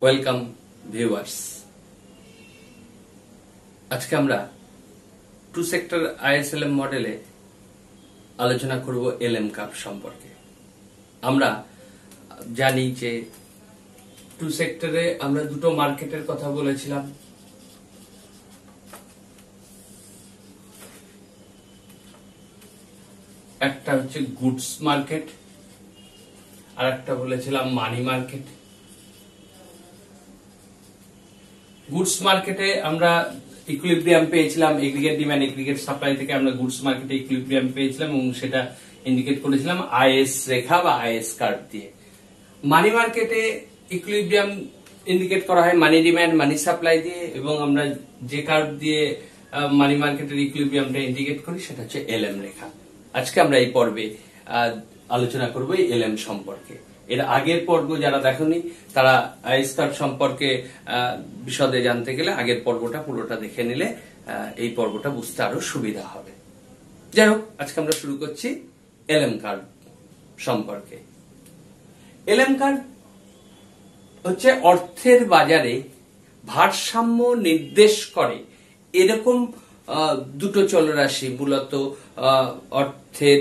Welcome viewers. আজকে আমরা two sector আইএসএলএম মডেলে আলোচনা করব এলএম কার্ভ সম্পর্কে। আমরা জানি যে টু সেক্টরে আমরা দুটো মার্কেটের কথা বলেছিলাম। একটা হচ্ছে গুডস মার্কেট আর একটা বলেছিলাম মানি মার্কেট। গুডস মার্কেটে আমরা ইকুইলিব্রিয়াম পেয়েছিলাম, এগ্রিগেট ডিমান্ড এগ্রিগেট সাপ্লাই থেকে আমরা গুডস মার্কেটে ইকুইলিব্রিয়াম পেয়েছিলাম এবং সেটা ইন্ডিকেট করেছিলাম আইএস রেখা বা আইএস কার্ভ দিয়ে। মানি মার্কেটে ইকুইলিব্রিয়াম ইন্ডিকেট করা হয় মানি ডিমান্ড মানি সাপ্লাই দিয়ে, এবং আমরা যে কার্ভ দিয়ে মানি মার্কেটের ইকুইলিব্রিয়ামটা ইন্ডিকেট করি সেটা হচ্ছে এলএম রেখা। আজকে আমরা এই পর্বে আলোচনা করব এই এলএম সম্পর্কে। এর আগের পর্ব যারা দেখেনি তারা আইএস কার্ভ সম্পর্কে বিশদে জানতে গেলে আগের পর্বটা পুরোটা দেখে নিলে এই পর্বটা বুঝতে আরো সুবিধা হবে। যাই হোক, আজকে আমরা শুরু করছি এলএম কার্ভ সম্পর্কে। এলএম কার্ভ হচ্ছে অর্থের বাজারে ভারসাম্য নির্দেশ করে এরকম দুটো চলরাশি, মূলত অর্থের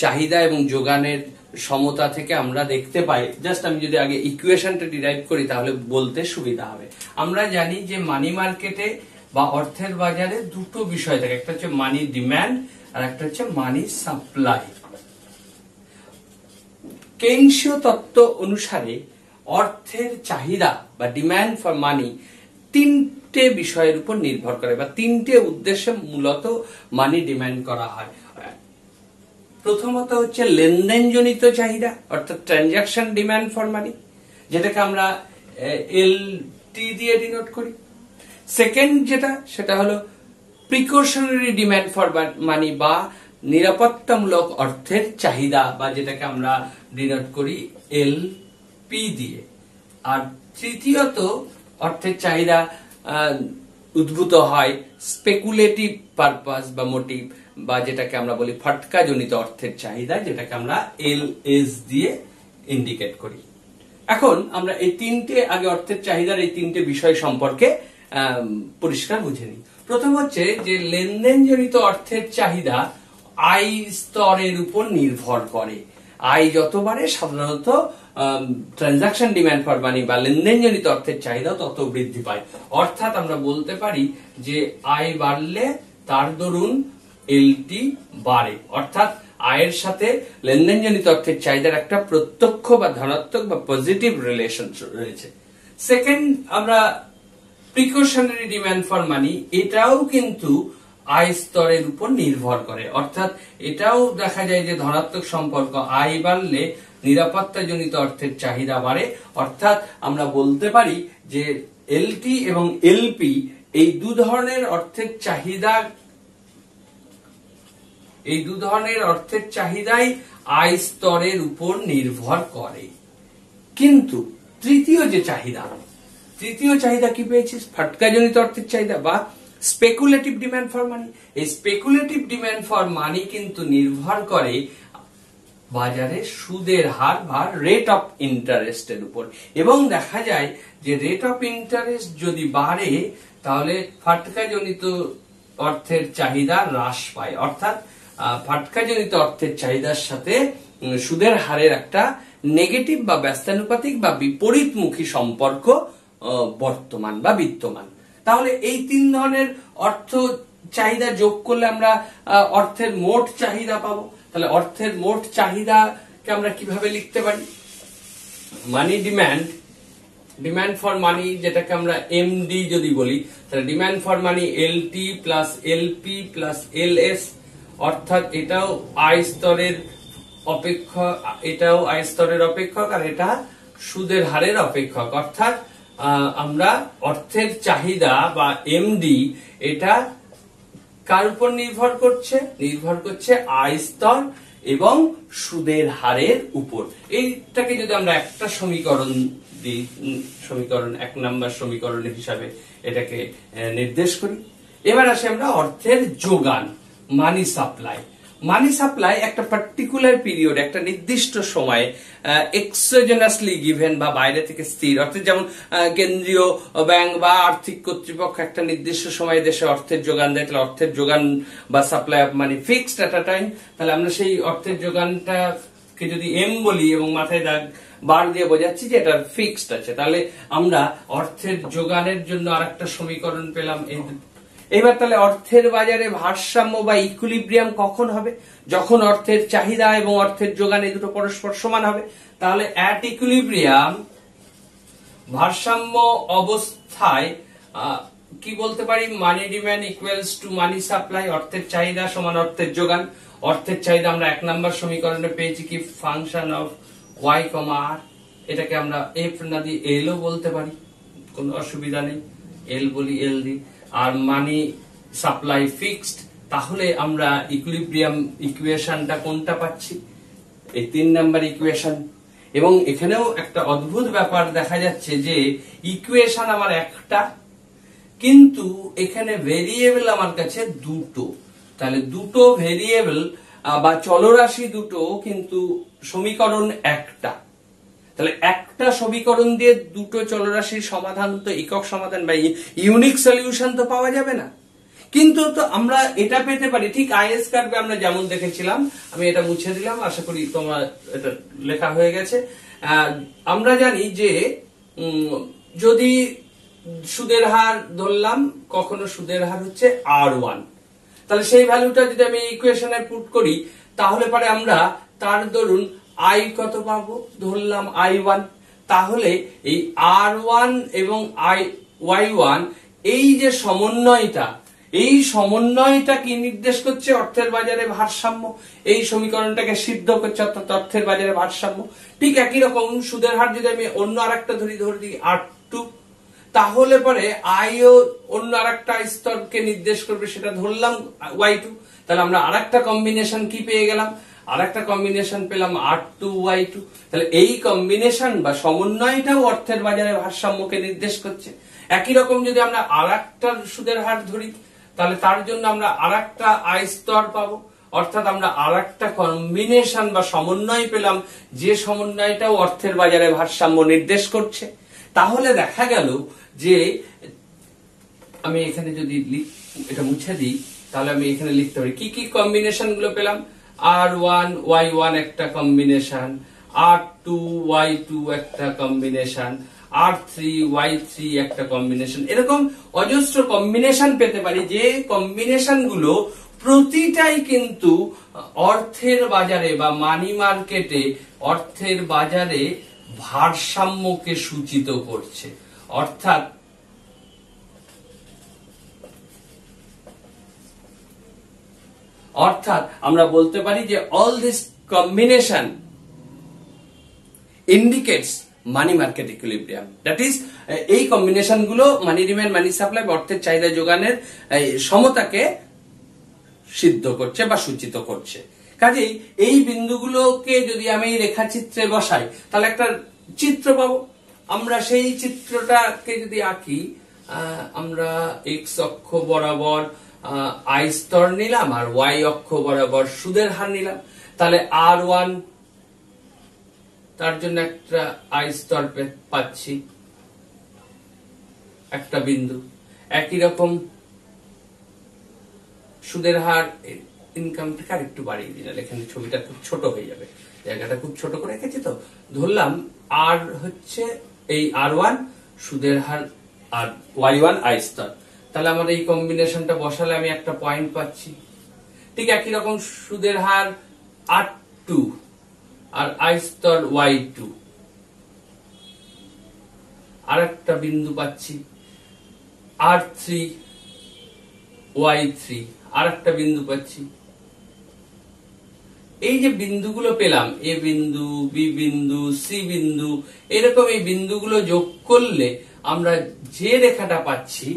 চাহিদা এবং যোগানের সমতা থেকে আমরা দেখতে পাই। জাস্ট আমি যদি আগে ইকুয়েশনটা ডিরাইভ করি তাহলে বলতে সুবিধা হবে। আমরা জানি যে মানি মার্কেটে বা অর্থের বাজারে দুটো বিষয় থাকে, একটা হচ্ছে মানি ডিমান্ড আর একটা হচ্ছে মানি সাপ্লাই। কেইনসীয় তত্ত্ব অনুসারে অর্থের চাহিদা বা ডিমান্ড ফর মানি তিনটে বিষয়ের উপর নির্ভর করে বা তিনটে উদ্দেশ্যে মূলত মানি ডিমান্ড করা হয়। প্রথমত হচ্ছে লেনদেনজনিত চাহিদা অর্থাৎ ট্রানজাকশন ডিমান্ড ফর মানি, যেটাকে আমরা এলটি দিয়ে ডিনোট করি। সেকেন্ড সেটা হলো প্রিকশনারি ডিমান্ড ফর মানি বা নিরাপত্তামূলক অর্থের চাহিদা, বা যেটাকে আমরা ডিনোট করি এলপি দিয়ে। আর তৃতীয়ত অর্থের চাহিদা উদ্ভূত হয় স্পেকুলেটিভ পারপাস বা মোটিভ, বা যেটাকে আমরা বলি ফটকাজনিত অর্থের চাহিদা, যেটাকে আমরা এলএস দিয়ে ইন্ডিকেট করি। এখন আমরা এই তিনটে আগে অর্থের চাহিদার এই তিনটে বিষয় সম্পর্কে পরিষ্কার বুঝে নিই। প্রথম হচ্ছে যে লেনদেনজনিত অর্থের চাহিদা আয় স্তরের উপর নির্ভর করে। আয় যত বাড়ে সাধারণত ট্রানজাকশন ডিমান্ড ফর মানি বা লেনদেনজনিত অর্থের চাহিদা তত বৃদ্ধি পায়। অর্থাৎ আমরা বলতে পারি যে আয় বাড়লে তার দরুন এলটি বাড়ে, অর্থাৎ আয়ের সাথে লেনদেনজনিত অর্থের চাহিদার একটা প্রত্যক্ষ বা ধনাত্মক বা পজিটিভ রিলেশন রয়েছে। সেকেন্ড, আমরা প্রিকশনারি ডিমান্ড ফর মানি, এটাও কিন্তু আয় স্তরের উপর নির্ভর করে। অর্থাৎ এটাও দেখা যায় যে ধনাত্মক সম্পর্ক, আয় বাড়লে নিরাপত্তাজনিত অর্থের চাহিদা বাড়ে। অর্থাৎ আমরা বলতে পারি যে এলটি এবং এলপি এই দু ধরনের অর্থের চাহিদাই আয় স্তরের উপর নির্ভর করে। কিন্তু তৃতীয় চাহিদা কি পেয়েছি? ফটকাজনিত অর্থের চাহিদা বা স্পেকুলেটিভ ডিমান্ড ফর মানি। এই স্পেকুলেটিভ ডিমান্ড ফর মানি কিন্তু নির্ভর করে বাজারে সুদের হার বা রেট অফ ইন্টারেস্টের উপর, এবং দেখা যায় যে রেট অফ ইন্টারেস্ট যদি বাড়ে তাহলে ফটকাজনিত অর্থের চাহিদা হ্রাস পায়। অর্থাৎ ফটকাজনিত অর্থের চাহিদার সাথে সুদের হারের একটা নেগেটিভ বা ব্যস্তানুপাতিক বা বিপরীতমুখী সম্পর্ক বিদ্যমান। তাহলে এই তিন ধরনের অর্থ চাহিদা যোগ করলে আমরা অর্থের মোট চাহিদা পাবো। তাহলে অর্থের মোট চাহিদাকে আমরা কিভাবে লিখতে পারি? মানি ডিমান্ড ফর মানি, যেটাকে আমরা এমডি যদি বলি, তাহলে demand for money LT plus LP plus LS. অর্থাৎ এটাও আয় স্তরের অপেক্ষক আর এটা সুদের হারের অপেক্ষক। অর্থাৎ আমরা অর্থের চাহিদা বা এমডি এটা কার উপর নির্ভর করছে আয় স্তর এবং সুদের হারের উপর। এইটাকে যদি আমরা একটা সমীকরণ দিই, সমীকরণ 1 নম্বর সমীকরণ হিসাবে এটাকে নির্দেশ করি। এবার আসি আমরা অর্থের যোগান, মানি সাপ্লাই। মানি সাপ্লাই একটা পার্টিকুলার পিরিয়ড, একটা নির্দিষ্ট সময়ে এক্সোজেনাসলি গিভেন বা বাইরে থেকে স্থির, অর্থাৎ যেমন কেন্দ্রীয় ব্যাংক বা আর্থিক কর্তৃপক্ষ একটা নির্দিষ্ট সময়ে দেশে অর্থের যোগান দেয়, তাহলে অর্থের যোগান বা supply of money fixed at a time. তাহলে আমরা সেই অর্থের যোগানটাকে যদি এম বলি এবং মাথায় দাগ বার দিয়ে বোঝাচ্ছি যে এটা ফিক্সড আছে, তাহলে আমরা অর্থের যোগানের জন্য আরেকটা সমীকরণ পেলাম। এবার তাহলে অর্থের বাজারে ভারসাম্য বা ইকুইলিব্রিয়াম কখন হবে? যখন অর্থের চাহিদা এবং অর্থের যোগান এই দুটো পরস্পর সমান হবে। তাহলে অ্যাট ইকুইলিব্রিয়াম, ভারসাম্য অবস্থায় কি বলতে পারি? Money demand equals to money supply, অর্থের চাহিদা সমান অর্থের যোগান। অর্থের চাহিদা আমরা 1 নম্বর সমীকরণে পেয়েছি কি ফাংশন অফ y, r, এটাকে আমরা এফ না দিয়ে এলও বলতে পারি, কোনো অসুবিধা নেই, এল বলি এল দি। আর মানি সাপ্লাই ফিক্সড, তাহলে আমরা ইকুইলিব্রিয়াম ইকুয়েশনটা কোনটা পাচ্ছি? এই 3 নম্বর ইকুয়েশন। এবং এখানেও একটা অদ্ভুত ব্যাপার দেখা যাচ্ছে যে ইকুয়েশন আমার একটা, কিন্তু এখানে ভেরিয়েবল আমার কাছে দুটো। তাহলে দুটো ভেরিয়েবল বা চলরাশি দুটো, কিন্তু সমীকরণ একটা। তাহলে একটা সমীকরণ দিয়ে দুটো চলরাশির সমাধান তো একক সমাধান বা ইউনিক সলিউশন তো পাওয়া যাবে না। কিন্তু তো আমরা এটা পেতে পারি ঠিক আইএস কার্ভে আমরা যেমন দেখেছিলাম। আমি এটা মুছে দিলাম, আশা করি তোমার এটা লেখা হয়ে গেছে। আমরা জানি যে যদি সুদের হার ধরলাম, কখনো সুদের হার হচ্ছে R1, তাহলে সেই ভ্যালুটা যদি আমি ইকুয়েশনে পুট করি, তাহলে পরে আমরা তার ধরুন আই কত পাবো? ধরলাম I1। তাহলে এই R1 এবং Y1 এই যে সমন্বয়টা, এই সমন্বয়টা কি নির্দেশ করছে? অর্থের বাজারে ভারসাম্য। এই সমীকরণটাকে সিদ্ধ করছে, অর্থাৎ অর্থের বাজারে ভারসাম্য। ঠিক একই রকম সুদের হার যদি আমি অন্য আরেকটা ধরি R2, তাহলে পরে আইও অন্য আরেকটা স্তরকে নির্দেশ করবে, সেটা ধরলাম Y2। তাহলে আমরা আরেকটা কম্বিনেশন কি পেয়ে গেলাম? আরেকটা কম্বিনেশন পেলাম R2 Y2। তাহলে এই কম্বিনেশন বা সমন্বয়টাও অর্থের বাজারে ভারসাম্যকে নির্দেশ করছে। একই রকম যদি আমরা আরেকটা সুদের হার ধরি, তাহলে তার জন্য আমরা আরেকটা আই স্তর পাবো, অর্থাৎ আমরা আরেকটা কম্বিনেশন বা সমন্বয় পেলাম, যে সমন্বয়টাও অর্থের বাজারে ভারসাম্য নির্দেশ করছে। তাহলে দেখা গেল যে আমি এখানে যদি এটা মুছে দিই, তাহলে আমি এখানে লিখতে পারি কি কি কম্বিনেশন গুলো পেলাম। R1 Y1 একটা কম্বিনেশন, R2 Y2 একটা কম্বিনেশন, R3 Y3 একটা কম্বিনেশন। এরকম অজস্র কম্বিনেশন পেতে পারি, যে কম্বিনেশন গুলো প্রতিটাই কিন্তু অর্থের বাজারে বা মানি মার্কেটে অর্থের বাজারে ভারসাম্যকে সূচিত করছে। অর্থাৎ আমরা বলতে পারি যে all this combination indicates money market equilibrium. That is, এই কম্বিনেশন গুলো মানি ডিমান্ড মানি সাপ্লাই বা অর্থের চাহিদা যোগানের সমতাকে সিদ্ধ করছে বা সূচিত করছে। কাজেই এই বিন্দুগুলোকে যদি আমি রেখাচিত্রে বসাই, তাহলে একটা চিত্র পাবো। আমরা সেই চিত্রটাকে যদি আঁকি, আমরা এক্স অক্ষ বরাবর আই স্তর নিলাম আর ওয়াই অক্ষ বরাবর সুদের হার নিলাম। তাহলে R1, তার জন্য একটা আই স্তর পাচ্ছি, একটা বিন্দু। একই রকম সুদের হার, ইনকামটাকে আর একটু বাড়িয়ে দিলাম, এখানে ছবিটা খুব ছোট হয়ে যাবে, জায়গাটা খুব ছোট করে রেখেছি। তো ধরলাম আর হচ্ছে এই R1 সুদের হার আর Y1 আই স্তর। তাহলে আমার এই কম্বিনেশনটা বসালে আমি একটা পয়েন্ট পাচ্ছি। ঠিক একই রকম সুদের হার R2 আর আই স্তর Y2, আর একটা বিন্দু পাচ্ছি। R3 Y3, আর একটা বিন্দু পাচ্ছি। এই যে বিন্দুগুলো পেলাম, এ বিন্দু, বি বিন্দু, সি বিন্দু, এরকম এই বিন্দুগুলো যোগ করলে আমরা যে রেখাটা পাচ্ছি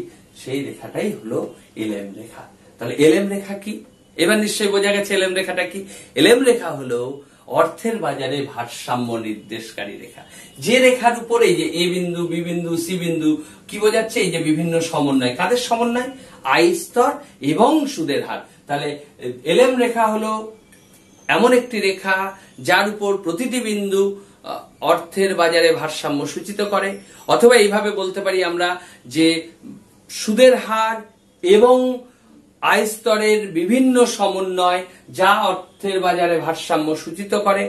সেই রেখাটাই হলো এলএম রেখা। তাহলে এলএম রেখা কি? এবার নিশ্চয়ই বোঝা গেছে এলএম রেখাটা কি। এলএম রেখা হলো অর্থের বাজারে ভারসাম্য নির্দেশকারী রেখা। যে রেখার উপরে যে এ বিন্দু, বি বিন্দু, সি বিন্দু কি বোঝাচ্ছে? এই যে বিভিন্ন সমন্বয়। কাদের সমন্বয়? আই স্তর এবং সুদের হার। তাহলে এলএম রেখা হলো এমন একটি রেখা যার উপর প্রতিটি বিন্দু অর্থের বাজারে ভারসাম্য সূচিত করে, অথবা এইভাবে বলতে পারি আমরা যে সুদের হার এবং আয় স্তরের বিভিন্ন সমন্বয় যা অর্থের বাজারে ভারসাম্য সূচিত করে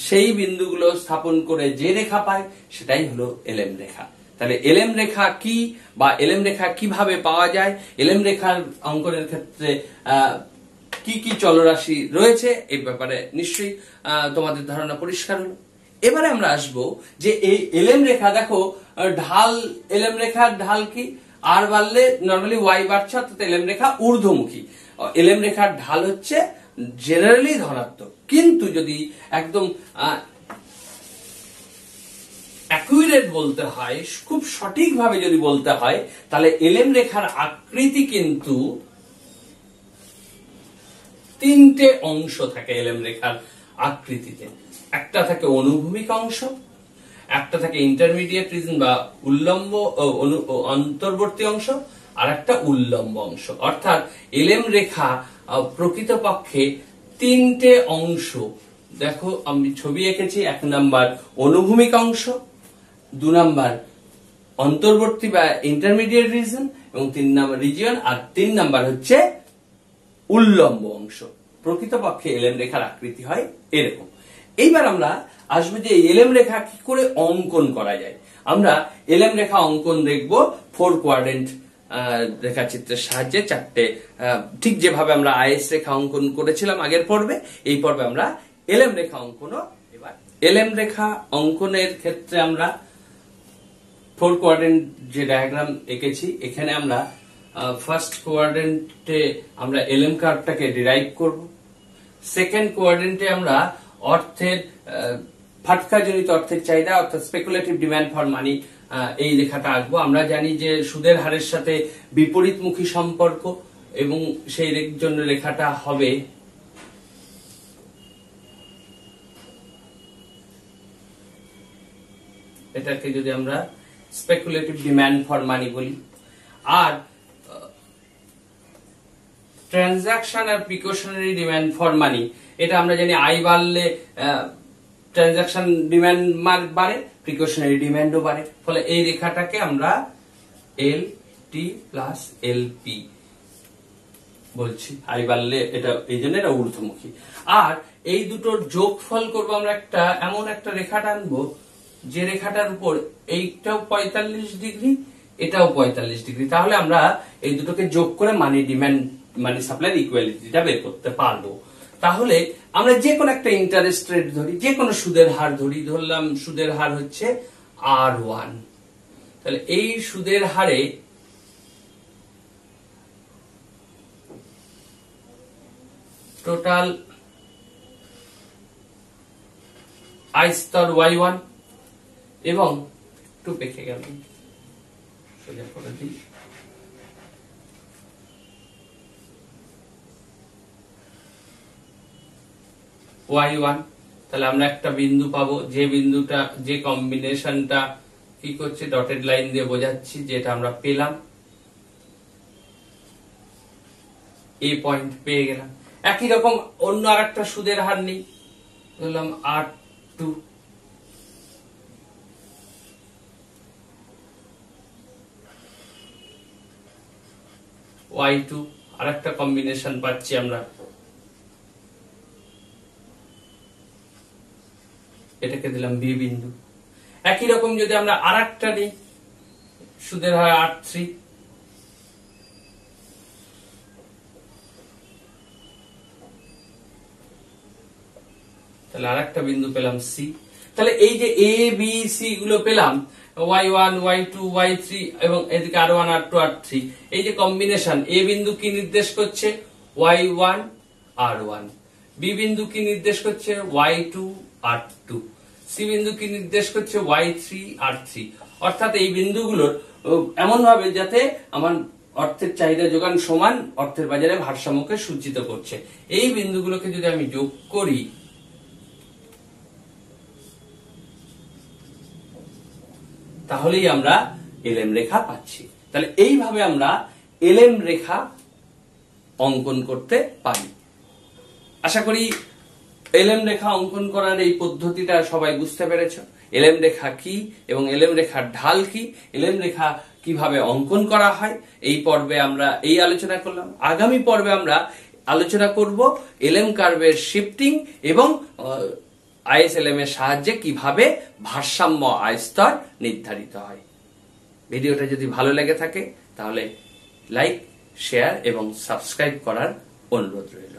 সেই বিন্দুগুলো স্থাপন করে যে রেখা পায় সেটাই হলো এলএম রেখা। তাহলে এলএম রেখা কি বা এলএম রেখা কিভাবে পাওয়া যায়, এলএম রেখার অঙ্কনের ক্ষেত্রে কি কি চলরাশি রয়েছে এই ব্যাপারে নিশ্চয়ই তোমাদের ধারণা পরিষ্কার হলো। এবারে আমরা আসবো যে এই এলএম রেখা, দেখো ঢাল, এলএম রেখার ঢাল কি, আর বাড়লে নর্মালি ওয়াই বাড়ছে, অর্থাৎ এলএম রেখা ঊর্ধ্বমুখী। এলএম রেখার ঢাল হচ্ছে জেনারেলি ধনাত্মক, কিন্তু যদি একদম অ্যাকুরেট বলতে হয়, খুব সঠিকভাবে যদি বলতে হয়, তাহলে এলএম রেখার আকৃতি কিন্তু তিনটে অংশ থাকে এলএম রেখার আকৃতিতে। একটা থাকে অনুভূমিক অংশ, একটা থাকে ইন্টারমিডিয়েট রিজন বা উল্লম্ব অন্তর্বর্তী অংশ, আর একটা উল্লম্ব অংশ। অর্থাৎ এলএম রেখা প্রকৃতপক্ষে তিনটে অংশ। দেখো আমি ছবি এঁকেছি, 1 নাম্বার অনুভূমিক অংশ, 2 নাম্বার অন্তর্বর্তী বা ইন্টারমিডিয়েট রিজন এবং 3 নাম্বার রিজিয়ন, আর 3 নাম্বার হচ্ছে উল্লম্ব অংশ। প্রকৃতপক্ষে এলএম রেখার আকৃতি হয় এরকম। এইবার আমরা আসবো যে এলএম রেখা কি করে অঙ্কন করা যায়। আমরা এলএম রেখা অঙ্কন দেখব 4 কোয়াড্রেন্ট রেখাচিত্রের সাহায্যে, চারটে, ঠিক যেভাবে আমরা আইএস রেখা অঙ্কন করেছিলাম আগের পর্বে, এই পর্বে আমরা এলএম রেখা অঙ্কনও। এবার এলএম রেখা অঙ্কনের ক্ষেত্রে আমরা 4 কোয়াড্রেন্ট যে ডায়াগ্রাম এঁকেছি, এখানে আমরা ফার্স্ট কোয়াড্রেন্টে আমরা এলএম কার্ভটাকে ডিরাইভ করব। সেকেন্ড কোয়াড্রেন্টে আমরা অর্থের ফাটকাজনিত অর্থের চাহিদা অর্থাৎ স্পেকুলেটিভ ডিমান্ড ফর মানি এই রেখাটা আঁকবো। আমরা জানি যে সুদের হারের সাথে বিপরীতমুখী সম্পর্ক এবং সেই জন্য রেখাটা হবে এটাকে যদি আমরা স্পেকুলেটিভ ডিমান্ড ফর মানি বলি। আর ট্রানজাকশন আর প্রিকশনারি ডিমান্ড ফর মানি, এটা আমরা জানি আয় বাড়লে ট্রানজাকশন ডিমান্ড বাড়ে, প্রিকশনারি ডিমান্ডও বাড়ে। ফলে এই রেখাটাকে আমরা এল টি প্লাস এল পি বলছি। আয় বাড়লে এটা এই জন্য এটা ঊর্ধ্বমুখী। আর এই দুটোর যোগফল করবো আমরা একটা এমন একটা রেখা টানবো যে রেখাটার উপর এইটাও 45 ডিগ্রি, এটাও 45 ডিগ্রি। তাহলে আমরা এই দুটোকে যোগ করে মানি ডিমান্ড মানি সাপ্লাইয়ের ইকুয়ালিটিটা বের করতে পারবো। তাহলে আমরা যে কোনো একটা ইন্টারেস্ট রেট ধরি, যে কোনো সুদের হার ধরি, ধরলাম সুদের হার হচ্ছে R1। তাহলে এই সুদের হারে টোটাল আয় স্তর Y1 এবং একটু পেকে গেল, সোজা করে দিই, Y1। তাহলে আমরা একটা বিন্দু পাবো, যে বিন্দুটা যে কম্বিনেশনটা কি করছে ডটেড লাইন দিয়ে বোঝাচ্ছি, যেটা আমরা পেলাম এই পয়েন্ট পেয়ে গেলাম। একই রকম অন্য আর একটা সুদের হার নেই, ধরলাম R2, Y2, আর একটা কম্বিনেশন পাচ্ছি আমরা, এটাকে দিলাম বি বিন্দু। একই রকম যদি আমরা আর একটা নিই, সুদের হার R3, তাহলে আর একটা বিন্দু পেলাম সি। তাহলে এই যে এ বি সি গুলো পেলাম, Y1, Y2, Y3 এবং এদিকে R1, R2, R3, এই যে কম্বিনেশন, এ বিন্দু কি নির্দেশ করছে Y1, R1, বি বিন্দু কি নির্দেশ করছে Y2, R2, সি বিন্দু কি নির্দেশ করছে Y3, R3। অর্থাৎ এই বিন্দুগুলোর এমন ভাবে যাতে আমার অর্থের চাহিদা যোগান সমান অর্থের বাজারে ভারসাম্যকে সূচিত করছে। এই বিন্দুগুলোকে যদি আমি যোগ করি, তাহলেই আমরা এলএম রেখা পাচ্ছি। তাহলে এইভাবে আমরা এলএম রেখা অঙ্কন করতে পারি। আশা করি এলএম রেখা অঙ্কন করার এই পদ্ধতিটা সবাই বুঝতে পেরেছ। এলএম রেখা কি এবং এলএম রেখার ঢাল কি, এলএম রেখা কিভাবে অঙ্কন করা হয়, এই পর্বে আমরা এই আলোচনা করলাম। আগামী পর্বে আমরা আলোচনা করব এলএম কার্ভের শিফটিং এবং আইএসএলএম এর সাহায্যে কিভাবে ভারসাম্য আয়স্তর নির্ধারিত হয়। ভিডিওটা যদি ভালো লেগে থাকে তাহলে লাইক, শেয়ার এবং সাবস্ক্রাইব করার অনুরোধ রইল।